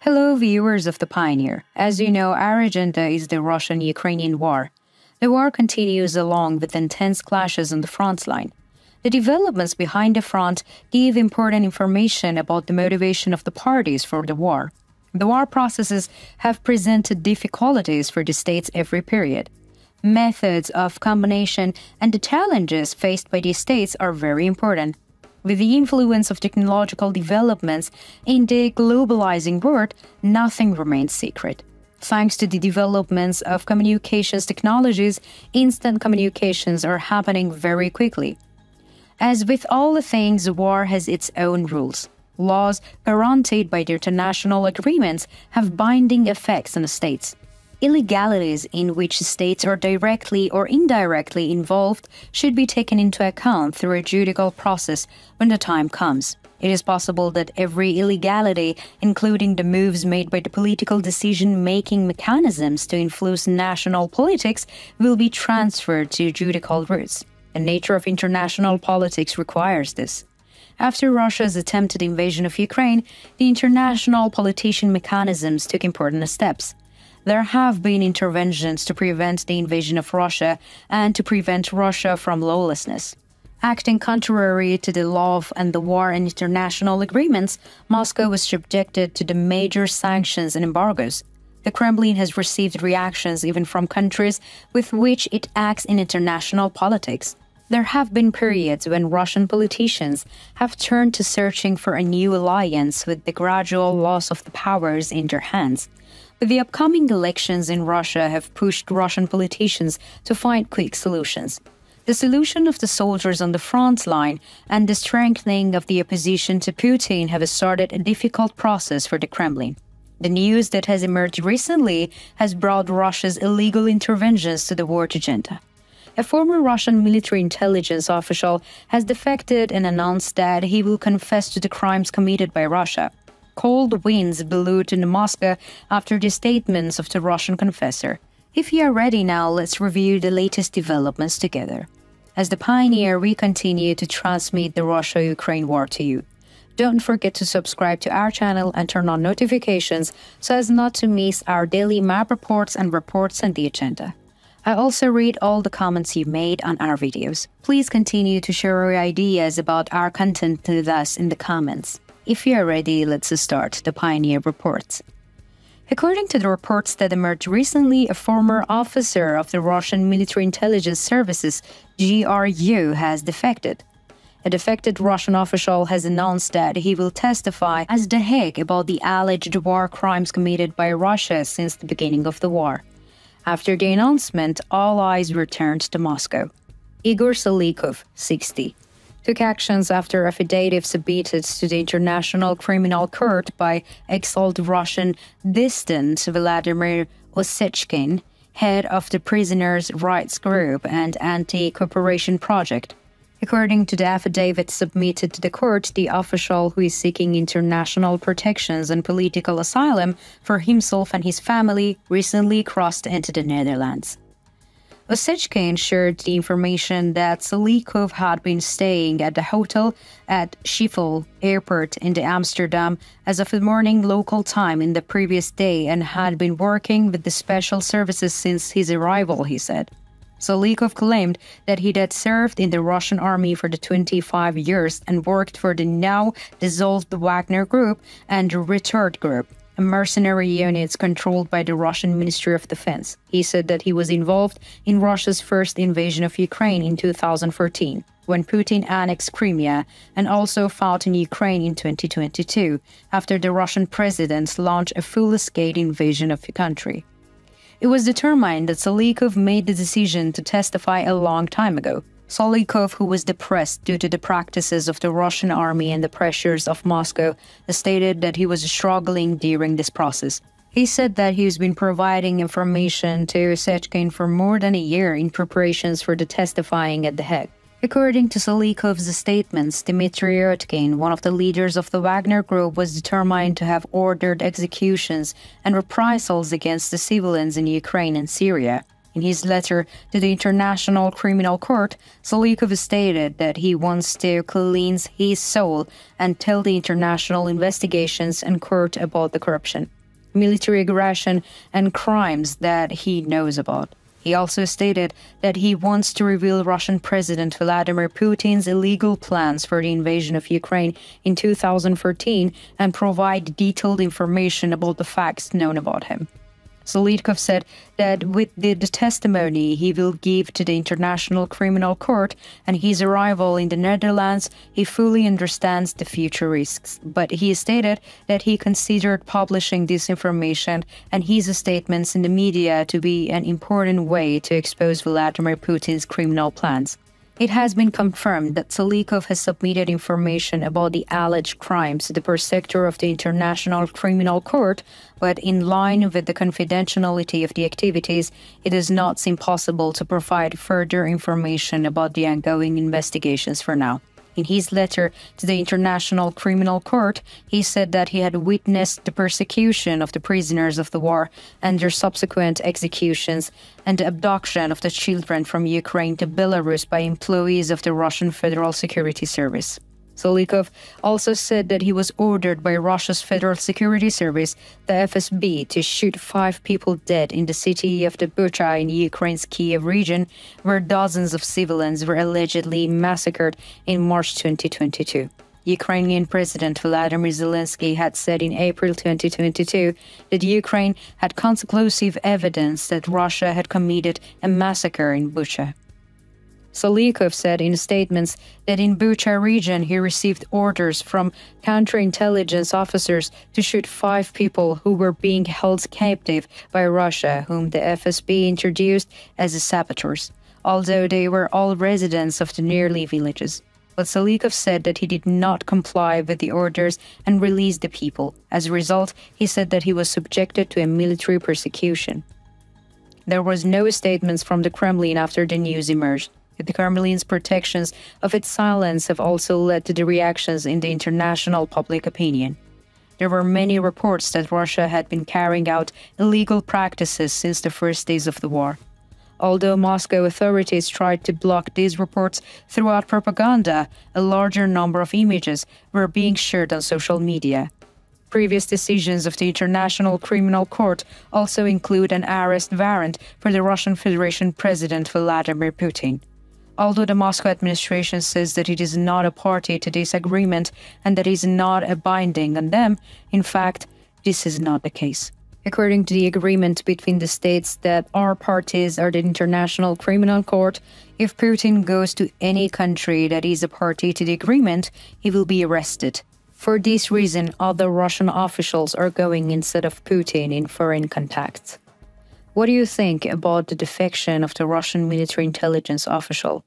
Hello, viewers of The Pioneer. As you know, our agenda is the Russian-Ukrainian War. The war continues along with intense clashes on the front line. The developments behind the front give important information about the motivation of the parties for the war. The war processes have presented difficulties for the states every period. Methods of combination and the challenges faced by the states are very important. With the influence of technological developments in the globalizing world, nothing remains secret. Thanks to the developments of communications technologies, instant communications are happening very quickly. As with all the things, war has its own rules. Laws guaranteed by the international agreements have binding effects on the states. Illegalities in which states are directly or indirectly involved should be taken into account through a judicial process when the time comes. It is possible that every illegality, including the moves made by the political decision-making mechanisms to influence national politics, will be transferred to judicial routes. The nature of international politics requires this. After Russia's attempted invasion of Ukraine, the international politician mechanisms took important steps. There have been interventions to prevent the invasion of Russia and to prevent Russia from lawlessness. Acting contrary to the law and the war and international agreements, Moscow was subjected to the major sanctions and embargoes. The Kremlin has received reactions even from countries with which it acts in international politics. There have been periods when Russian politicians have turned to searching for a new alliance with the gradual loss of the powers in their hands. But the upcoming elections in Russia have pushed Russian politicians to find quick solutions. The solution of the soldiers on the front line and the strengthening of the opposition to Putin have started a difficult process for the Kremlin. The news that has emerged recently has brought Russia's illegal interventions to the war agenda. A former Russian military intelligence official has defected and announced that he will confess to the crimes committed by Russia. Cold winds blew to Moscow after the statements of the Russian confessor. If you are ready now, let's review the latest developments together. As the Pioneer, we continue to transmit the Russia-Ukraine war to you. Don't forget to subscribe to our channel and turn on notifications so as not to miss our daily map reports and reports on the agenda. I also read all the comments you made on our videos. Please continue to share your ideas about our content with us in the comments. If you are ready, let's start the Pioneer reports. According to the reports that emerged recently, a former officer of the Russian Military Intelligence Services, GRU, has defected. A defected Russian official has announced that he will testify as The Hague about the alleged war crimes committed by Russia since the beginning of the war. After the announcement, all eyes returned to Moscow. Igor Salikov, 60. Took actions after affidavits submitted to the International Criminal Court by exiled Russian dissident Vladimir Osechkin, head of the Prisoners' Rights Group and Anti-Cooperation Project. According to the affidavit submitted to the court, the official, who is seeking international protections and political asylum for himself and his family, recently crossed into the Netherlands. Osechkin shared the information that Salikov had been staying at the hotel at Schiphol Airport in Amsterdam as of the morning local time in the previous day and had been working with the special services since his arrival, he said. Salikov claimed that he had served in the Russian army for 25 years and worked for the now-dissolved Wagner Group and the Retard Group, mercenary units controlled by the Russian Ministry of Defense. He said that he was involved in Russia's first invasion of Ukraine in 2014, when Putin annexed Crimea, and also fought in Ukraine in 2022, after the Russian president launched a full-scale invasion of the country. It was determined that Salikov made the decision to testify a long time ago. Salikov, who was depressed due to the practices of the Russian army and the pressures of Moscow, stated that he was struggling during this process. He said that he's been providing information to Osechkin for more than a year in preparations for the testifying at The Hague. According to Salikov's statements, Dmitry Yotkin, one of the leaders of the Wagner Group, was determined to have ordered executions and reprisals against the civilians in Ukraine and Syria. In his letter to the International Criminal Court, Salikov stated that he wants to cleanse his soul and tell the international investigations and court about the corruption. military aggression, and crimes that he knows about. He also stated that he wants to reveal Russian President Vladimir Putin's illegal plans for the invasion of Ukraine in 2014 and provide detailed information about the facts known about him. Solidkov said that with the testimony he will give to the International Criminal Court and his arrival in the Netherlands, he fully understands the future risks. But he stated that he considered publishing this information and his statements in the media to be an important way to expose Vladimir Putin's criminal plans. It has been confirmed that Solidkov has submitted information about the alleged crimes to the Prosecutor of the International Criminal Court, but in line with the confidentiality of the activities, it does not seem possible to provide further information about the ongoing investigations for now. In his letter to the International Criminal Court, he said that he had witnessed the persecution of the prisoners of the war and their subsequent executions and the abduction of the children from Ukraine to Belarus by employees of the Russian Federal Security Service. Solidkov also said that he was ordered by Russia's Federal Security Service, the FSB, to shoot 5 people dead in the city of the Bucha in Ukraine's Kiev region, where dozens of civilians were allegedly massacred in March 2022. Ukrainian President Volodymyr Zelensky had said in April 2022 that Ukraine had conclusive evidence that Russia had committed a massacre in Bucha. Solidkov said in statements that in Bucha region he received orders from counterintelligence officers to shoot 5 people who were being held captive by Russia, whom the FSB introduced as the saboteurs, although they were all residents of the nearby villages. But Solidkov said that he did not comply with the orders and released the people. As a result, he said that he was subjected to a military persecution. There was no statements from the Kremlin after the news emerged. The Kremlin's protections of its silence have also led to the reactions in the international public opinion. There were many reports that Russia had been carrying out illegal practices since the first days of the war. Although Moscow authorities tried to block these reports throughout propaganda, a larger number of images were being shared on social media. Previous decisions of the International Criminal Court also include an arrest warrant for the Russian Federation President Vladimir Putin. Although the Moscow administration says that it is not a party to this agreement and that it is not a binding on them, in fact, this is not the case. According to the agreement between the states that are parties are the International Criminal Court, if Putin goes to any country that is a party to the agreement, he will be arrested. For this reason, other Russian officials are going instead of Putin in foreign contacts. What do you think about the defection of the Russian military intelligence official?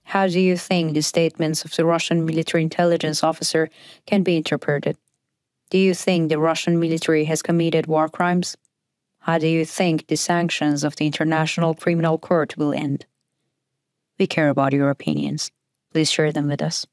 How do you think the statements of the Russian military intelligence officer can be interpreted? Do you think the Russian military has committed war crimes? How do you think the sanctions of the International Criminal Court will end? We care about your opinions. Please share them with us.